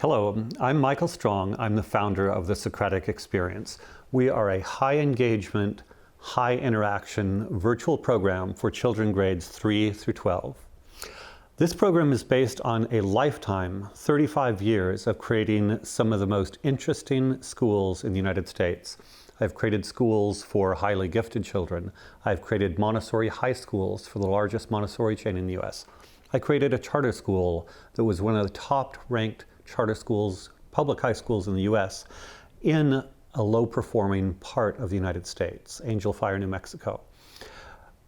Hello, I'm Michael Strong. I'm the founder of the Socratic Experience. We are a high engagement, high interaction virtual program for children grades 3 through 12. This program is based on a lifetime, 35 years of creating some of the most interesting schools in the United States. I've created schools for highly gifted children. I've created Montessori high schools for the largest Montessori chain in the US. I created a charter school that was one of the top ranked charter schools, public high schools in the US, in a low performing part of the United States, Angel Fire, New Mexico.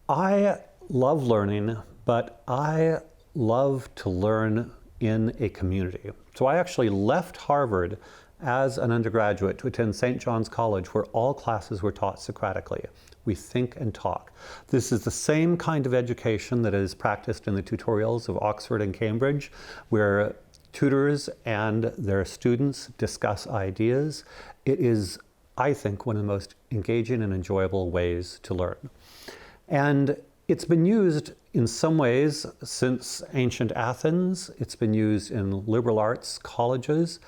I love learning, but I love to learn in a community. So I actually left Harvard as an undergraduate to attend St. John's College, where all classes were taught Socratically. We think and talk. This is the same kind of education that is practiced in the tutorials of Oxford and Cambridge, where tutors and their students discuss ideas. It is, I think, one of the most engaging and enjoyable ways to learn. And it's been used in some ways since ancient Athens. It's been used in liberal arts colleges.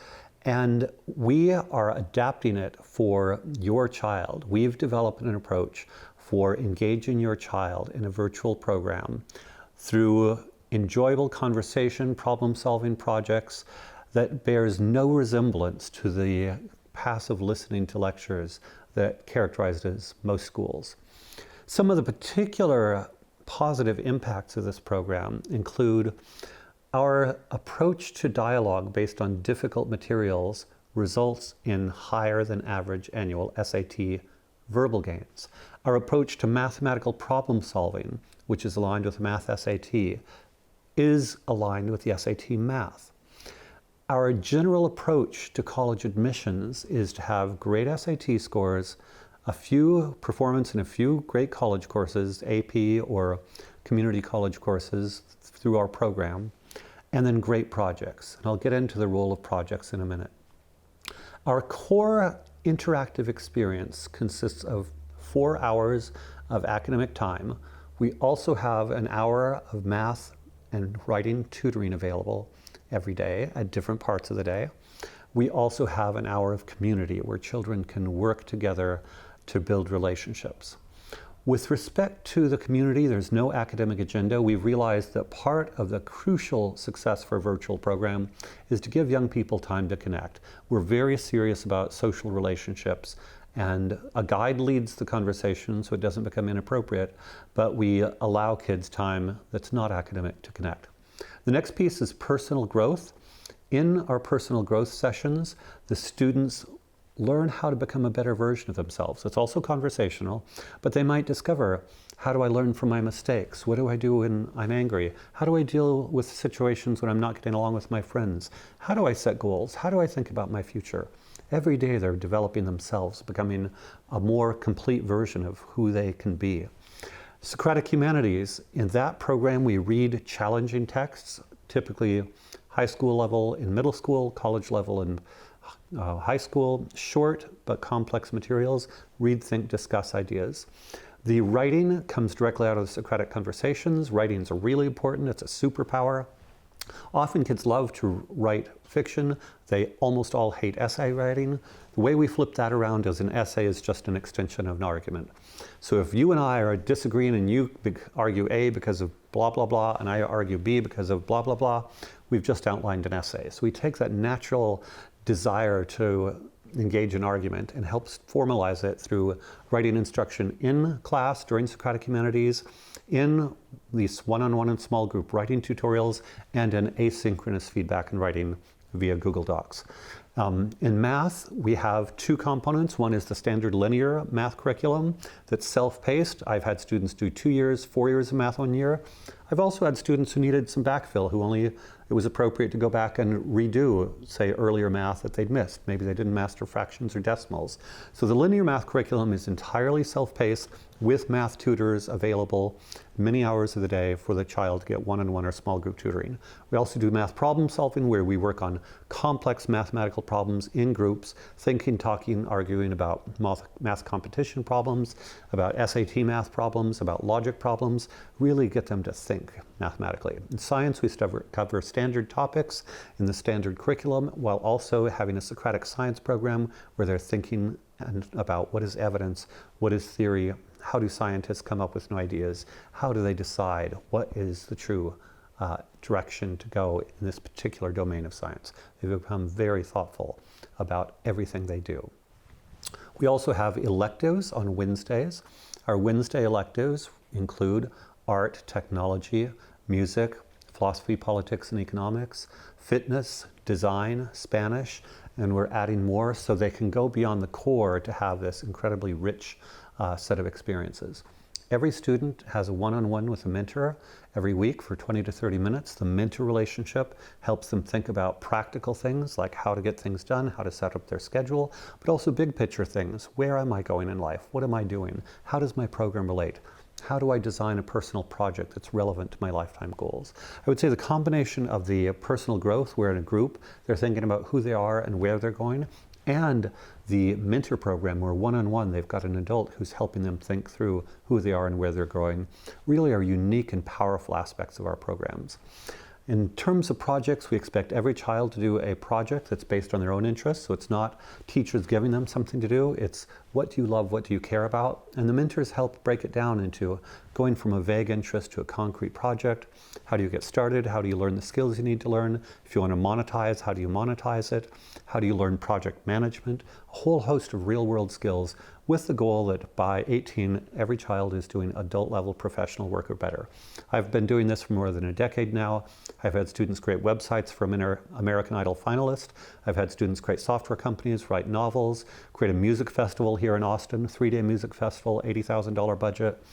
And we are adapting it for your child. We've developed an approach for engaging your child in a virtual program through enjoyable conversation, problem-solving projects that bears no resemblance to the passive listening to lectures that characterizes most schools. Some of the particular positive impacts of this program include our approach to dialogue based on difficult materials results in higher than average annual SAT verbal gains. Our approach to mathematical problem solving, which is aligned with Math SAT, is aligned with the SAT Math. Our general approach to college admissions is to have great SAT scores, a few performance in a few great college courses, AP or community college courses through our program, and then great projects. And I'll get into the role of projects in a minute. Our core interactive experience consists of 4 hours of academic time. We also have an hour of math and writing tutoring available every day at different parts of the day. We also have an hour of community where children can work together to build relationships. With respect to the community, there's no academic agenda. We've realized that part of the crucial success for a virtual program is to give young people time to connect. We're very serious about social relationships, and a guide leads the conversation so it doesn't become inappropriate, but we allow kids time that's not academic to connect. The next piece is personal growth. In our personal growth sessions, the students learn how to become a better version of themselves. It's also conversational, but they might discover, how do I learn from my mistakes? What do I do when I'm angry? How do I deal with situations when I'm not getting along with my friends? How do I set goals? How do I think about my future? Every day they're developing themselves, becoming a more complete version of who they can be. Socratic Humanities, in that program we read challenging texts, typically high school level in middle school, college level in high school, short but complex materials, read, think, discuss ideas. The writing comes directly out of the Socratic conversations. Writing's really important, it's a superpower. Often kids love to write fiction. They almost all hate essay writing. The way we flip that around is an essay is just an extension of an argument. So if you and I are disagreeing and you argue A because of blah, blah, blah, and I argue B because of blah, blah, blah, we've just outlined an essay. So we take that natural desire to engage in argument and helps formalize it through writing instruction in class during Socratic Humanities, in these one-on-one and small group writing tutorials, and in asynchronous feedback and writing via Google Docs. In math, we have 2 components. One is the standard linear math curriculum that's self-paced. I've had students do 2 years, 4 years of math 1 year. I've also had students who needed some backfill, it was appropriate to go back and redo, say, earlier math that they'd missed. Maybe they didn't master fractions or decimals. So the linear math curriculum is entirely self-paced with math tutors available many hours of the day for the child to get one-on-one or small group tutoring. We also do math problem solving where we work on complex mathematical difficult problems in groups, thinking, talking, arguing about math competition problems, about SAT math problems, about logic problems, really get them to think mathematically. In science, we cover standard topics in the standard curriculum, while also having a Socratic science program where they're thinking about what is evidence, what is theory, how do scientists come up with new ideas, how do they decide what is the true direction to go in this particular domain of science. They've become very thoughtful about everything they do. We also have electives on Wednesdays. Our Wednesday electives include art, technology, music, philosophy, politics, and economics, fitness, design, Spanish, and we're adding more so they can go beyond the core to have this incredibly rich set of experiences. Every student has a one-on-one with a mentor every week for 20 to 30 minutes. The mentor relationship helps them think about practical things like how to get things done, how to set up their schedule, but also big picture things. Where am I going in life? What am I doing? How does my program relate? How do I design a personal project that's relevant to my lifetime goals? I would say the combination of the personal growth, where in a group, they're thinking about who they are and where they're going, and the mentor program where one-on-one they've got an adult who's helping them think through who they are and where they're going, really are unique and powerful aspects of our programs. In terms of projects, we expect every child to do a project that's based on their own interests. So it's not teachers giving them something to do. It's what do you love, what do you care about? And the mentors help break it down into going from a vague interest to a concrete project. How do you get started? How do you learn the skills you need to learn? If you want to monetize, how do you monetize it? How do you learn project management? A whole host of real-world skills with the goal that by 18, every child is doing adult-level professional work or better. I've been doing this for more than a decade now. I've had students create websites for American Idol finalists. I've had students create software companies, write novels, create a music festival here in Austin, 3-day music festival, $80,000 budget.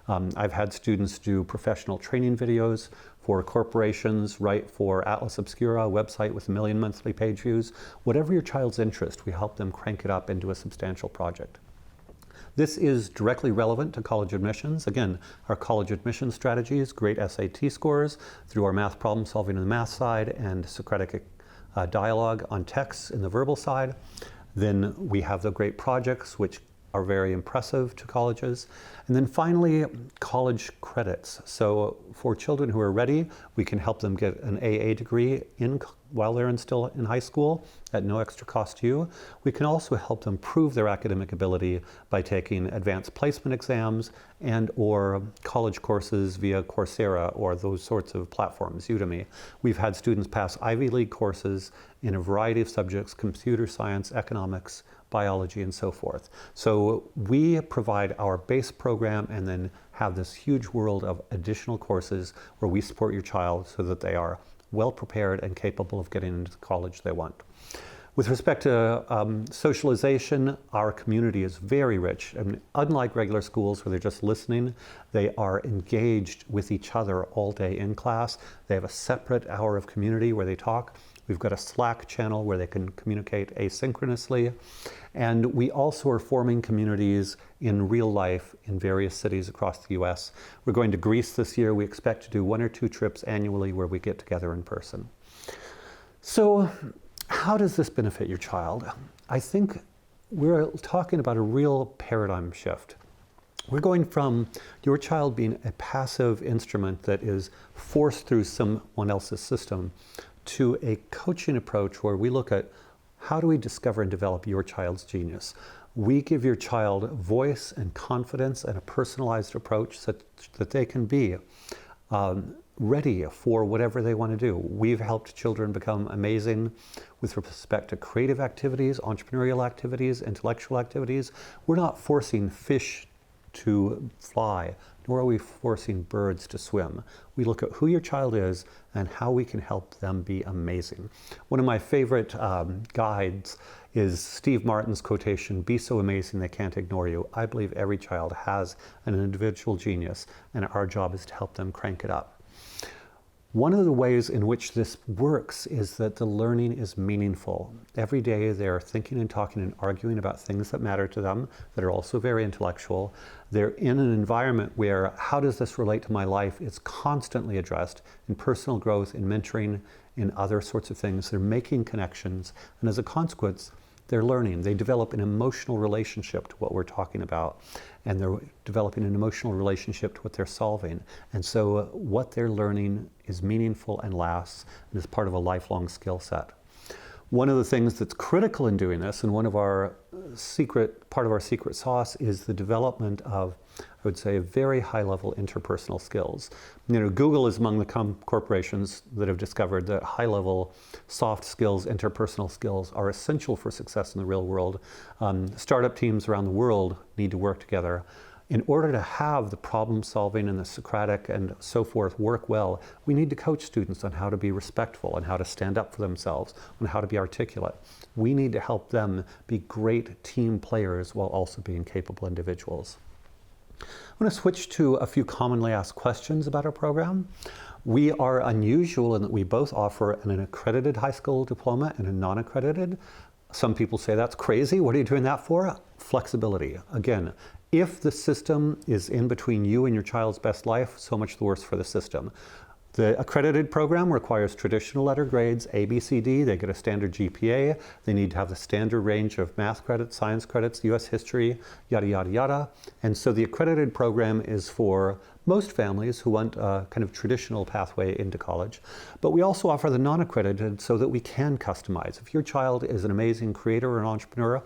I've had students do professional training videos for corporations, write for Atlas Obscura, a website with 1 million monthly page views. Whatever your child's interest, we help them crank it up into a substantial project. This is directly relevant to college admissions. Again, our college admissions strategies, great SAT scores through our math problem solving on the math side and Socratic dialogue on texts in the verbal side. Then we have the great projects, which are very impressive to colleges. And then finally, college credits. So for children who are ready, we can help them get an AA degree while they're still in high school at no extra cost to you. We can also help them prove their academic ability by taking advanced placement exams and or college courses via Coursera or those sorts of platforms, Udemy. We've had students pass Ivy League courses in a variety of subjects, computer science, economics, biology, and so forth. So we provide our base program and then have this huge world of additional courses where we support your child so that they are well prepared and capable of getting into the college they want. With respect to socialization, our community is very rich. I mean, unlike regular schools where they're just listening, they are engaged with each other all day in class. They have a separate hour of community where they talk. We've got a Slack channel where they can communicate asynchronously. And we also are forming communities in real life in various cities across the US. We're going to Greece this year. We expect to do 1 or 2 trips annually where we get together in person. So how does this benefit your child? I think we're talking about a real paradigm shift. We're going from your child being a passive instrument that is forced through someone else's system to a coaching approach where we look at how do we discover and develop your child's genius. We give your child voice and confidence and a personalized approach so that they can be ready for whatever they want to do. We've helped children become amazing with respect to creative activities, entrepreneurial activities, intellectual activities. We're not forcing fish to fly, nor are we forcing birds to swim. We look at who your child is and how we can help them be amazing. One of my favorite guides is Steve Martin's quotation, "Be so amazing they can't ignore you." I believe every child has an individual genius, and our job is to help them crank it up. One of the ways in which this works is that the learning is meaningful. Every day they're thinking and talking and arguing about things that matter to them, that are also very intellectual. They're in an environment where, how does this relate to my life? It's constantly addressed in personal growth, in mentoring, in other sorts of things. They're making connections, and as a consequence, they're learning. They develop an emotional relationship to what we're talking about, and they're developing an emotional relationship to what they're solving. And so what they're learning is meaningful and lasts, and is part of a lifelong skill set. One of the things that's critical in doing this, and part of our secret sauce, is the development of, I would say, very high-level interpersonal skills. Google is among the corporations that have discovered that high-level soft skills, interpersonal skills, are essential for success in the real world. Startup teams around the world need to work together. In order to have the problem solving and the Socratic and so forth work well, we need to coach students on how to be respectful and how to stand up for themselves, on how to be articulate. We need to help them be great team players while also being capable individuals. I'm going to switch to a few commonly asked questions about our program. We are unusual in that we both offer an accredited high school diploma and a non-accredited. Some people say that's crazy. What are you doing that for? Flexibility. Again, if the system is in between you and your child's best life, so much the worse for the system. The accredited program requires traditional letter grades, A, B, C, D. They get a standard GPA. They need to have the standard range of math credits, science credits, US history, yada, yada, yada. And so the accredited program is for most families who want a kind of traditional pathway into college. But we also offer the non-accredited so that we can customize. If your child is an amazing creator or an entrepreneur,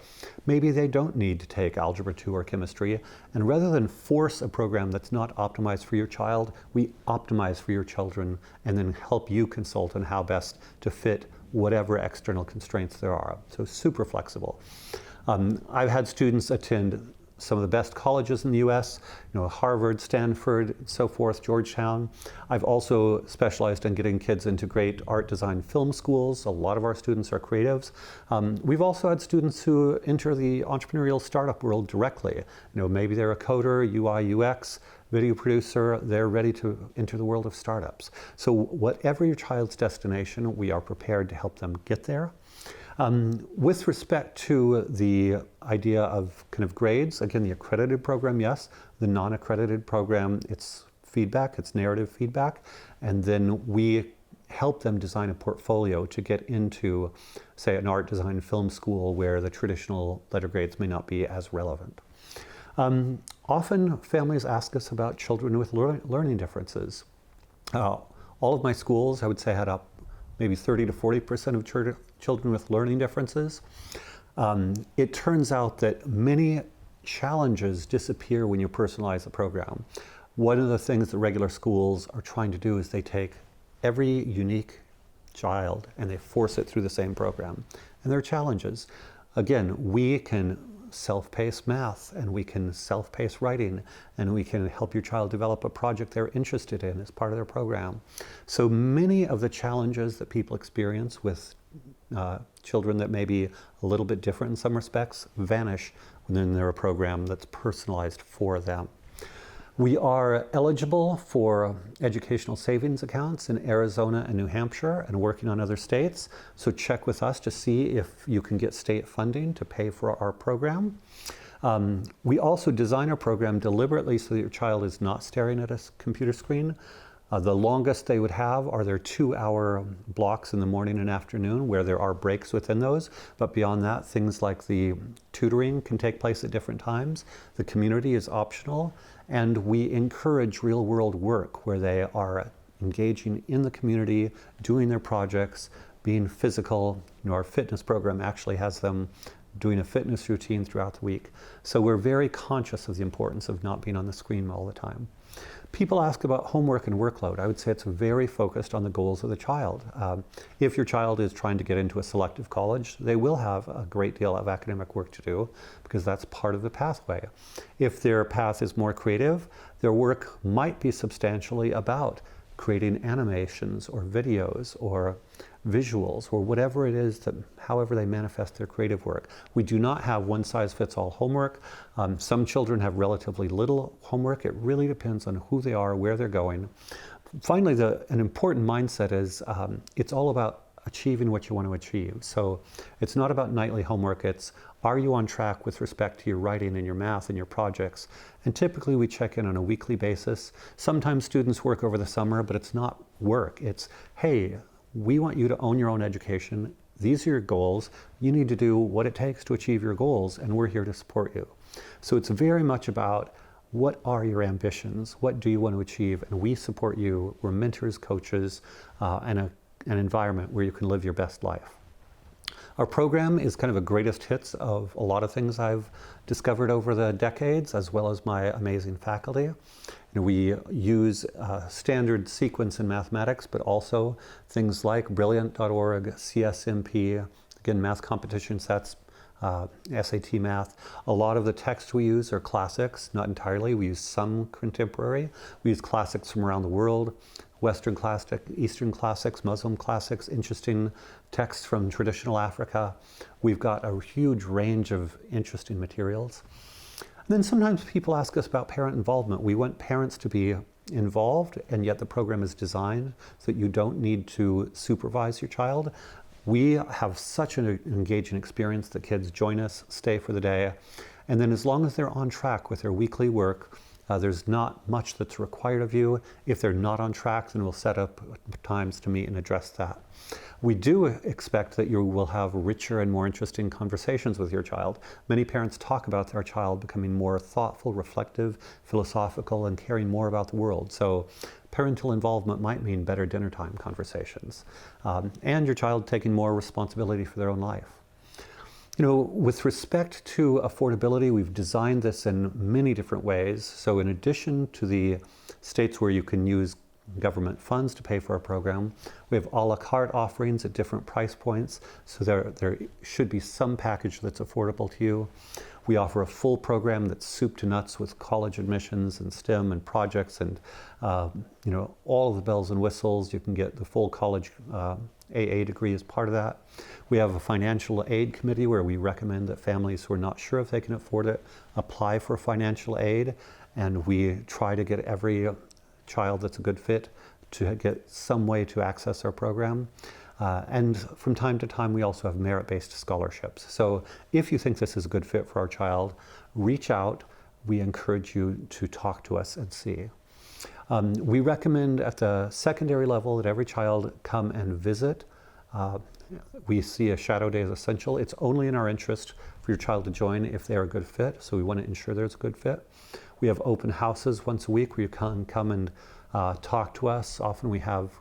maybe they don't need to take Algebra 2 or chemistry. And rather than force a program that's not optimized for your child, we optimize for your children and then help you consult on how best to fit whatever external constraints there are. So super flexible. I've had students attend some of the best colleges in the US, Harvard, Stanford, so forth, Georgetown. I've also specialized in getting kids into great art, design, film schools. A lot of our students are creatives. We've also had students who enter the entrepreneurial startup world directly. Maybe they're a coder, UI, UX, video producer, they're ready to enter the world of startups. So whatever your child's destination, we are prepared to help them get there. With respect to the idea of kind of grades, again, the accredited program, yes. The non-accredited program, it's feedback, it's narrative feedback. And then we help them design a portfolio to get into, say, an art, design, film school where the traditional letter grades may not be as relevant. Often families ask us about children with learning differences. All of my schools, I would say, had up maybe 30 to 40% of children with learning differences. It turns out that many challenges disappear when you personalize the program. One of the things that regular schools are trying to do is they take every unique child and they force it through the same program. And there are challenges. Again, we can self-pace math, and we can self-pace writing, and we can help your child develop a project they're interested in as part of their program. So many of the challenges that people experience with children that may be a little bit different in some respects vanish when they're a program that's personalized for them. We are eligible for educational savings accounts in Arizona and New Hampshire and working on other states. So check with us to see if you can get state funding to pay for our program. We also design our program deliberately so that your child is not staring at a computer screen. The longest they would have are their 2-hour blocks in the morning and afternoon where there are breaks within those. But beyond that, things like the tutoring can take place at different times. The community is optional. And we encourage real-world work where they are engaging in the community, doing their projects, being physical. Our fitness program actually has them doing a fitness routine throughout the week. So we're very conscious of the importance of not being on the screen all the time. People ask about homework and workload. I would say it's very focused on the goals of the child. If your child is trying to get into a selective college, they will have a great deal of academic work to do because that's part of the pathway. If their path is more creative, their work might be substantially about creating animations or videos or visuals or whatever it is that, however they manifest their creative work. We do not have one-size-fits-all homework. Some children have relatively little homework. It really depends on who they are, where they're going. Finally, an important mindset is it's all about achieving what you want to achieve. So it's not about nightly homework, it's are you on track with respect to your writing and your math and your projects? And typically we check in on a weekly basis. Sometimes students work over the summer, but it's not work. It's, hey, we want you to own your own education. These are your goals. You need to do what it takes to achieve your goals, and we're here to support you. So it's very much about what are your ambitions? What do you want to achieve? And we support you. We're mentors, coaches, and an environment where you can live your best life. Our program is kind of a greatest hits of a lot of things I've discovered over the decades, as well as my amazing faculty. We use standard sequence in mathematics, but also things like Brilliant.org, CSMP, again, math competition sets, SAT math. A lot of the texts we use are classics, not entirely. We use some contemporary. We use classics from around the world, Western classic, Eastern classics, Muslim classics, interesting texts from traditional Africa. We've got a huge range of interesting materials. And then sometimes people ask us about parent involvement. We want parents to be involved, and yet the program is designed so that you don't need to supervise your child. We have such an engaging experience that kids join us, stay for the day, and then as long as they're on track with their weekly work, there's not much that's required of you. If they're not on track, then we'll set up times to meet and address that. We do expect that you will have richer and more interesting conversations with your child. Many parents talk about their child becoming more thoughtful, reflective, philosophical, and caring more about the world. So parental involvement might mean better dinner time conversations, and your child taking more responsibility for their own life. With respect to affordability, we've designed this in many different ways. So in addition to the states where you can use government funds to pay for our program, we have a la carte offerings at different price points. So there should be some package that's affordable to you. We offer a full program that's soup to nuts with college admissions and STEM and projects and all of the bells and whistles. You can get the full college AA degree as part of that. We have a financial aid committee where we recommend that families who are not sure if they can afford it apply for financial aid, and we try to get every child that's a good fit to get some way to access our program. And from time to time, we also have merit-based scholarships. So if you think this is a good fit for our child, reach out. We encourage you to talk to us and see. We recommend at the secondary level that every child come and visit. We see a shadow day as essential. It's only in our interest for your child to join if they are a good fit, so we want to ensure there's a good fit. We have open houses once a week where you can come and talk to us. Often we have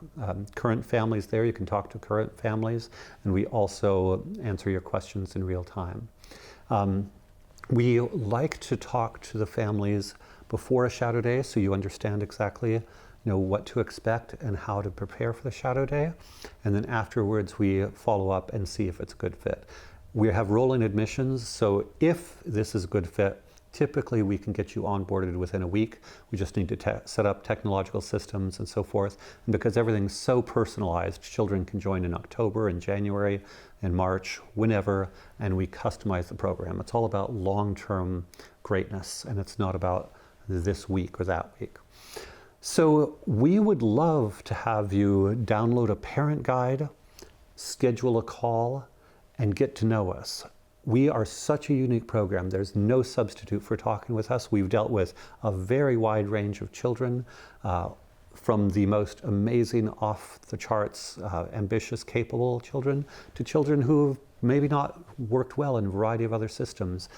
current families there. You can talk to current families, and we also answer your questions in real time. We like to talk to the families before a shadow day so you understand exactly what to expect and how to prepare for the shadow day. And then afterwards we follow up and see if it's a good fit. We have rolling admissions, so if this is a good fit, typically we can get you onboarded within a week. We just need to set up technological systems and so forth. And because everything's so personalized, children can join in October and January and March, whenever, and we customize the program. It's all about long-term greatness, and it's not about this week or that week. So we would love to have you download a parent guide, schedule a call, and get to know us. We are such a unique program. There's no substitute for talking with us. We've dealt with a very wide range of children, from the most amazing, off-the-charts, ambitious, capable children, to children who've maybe not worked well in a variety of other systems.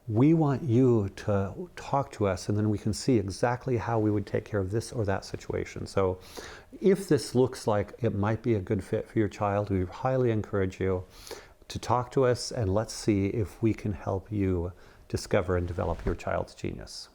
We want you to talk to us, and then we can see exactly how we would take care of this or that situation. So if this looks like it might be a good fit for your child, we highly encourage you to talk to us, and let's see if we can help you discover and develop your child's genius.